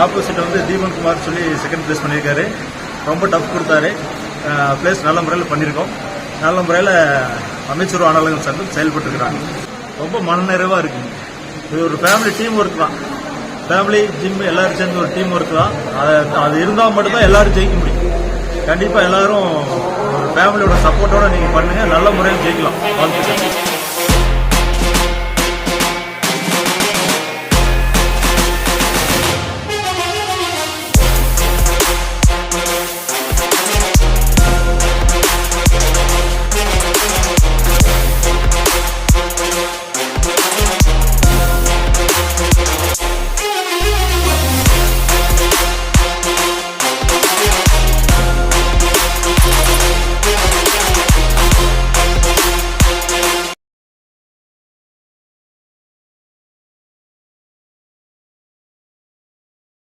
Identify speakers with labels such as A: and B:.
A: Opposite வந்து தீபன் குமார் சொல்லி second place பண்ணியிருக்காரு. ரொம்ப டஃப் கொடுத்தாரு. பிளேஸ் நல்ல முறையில் பண்ணியிருக்கோம். நல்ல முறையில் அமைச்சர் ஆணையாளர்கள் சங்கம் செயல்பட்டுருக்கிறாங்க. ரொம்ப மனநிறைவாக இருக்குங்க. இது ஒரு ஃபேமிலி டீம் ஒர்க் தான். ஃபேமிலி ஜிம் எல்லாரும் சேர்ந்து ஒரு டீம் ஒர்க் தான். அது இருந்தால் மட்டும்தான் எல்லாரும் ஜெயிக்க முடியும். கண்டிப்பாக எல்லாரும் ஒரு ஃபேமிலியோட சப்போர்ட்டோட நீங்கள் பண்ணுங்க, நல்ல முறையில் ஜெயிக்கலாம். வாழ்த்துக்கள்.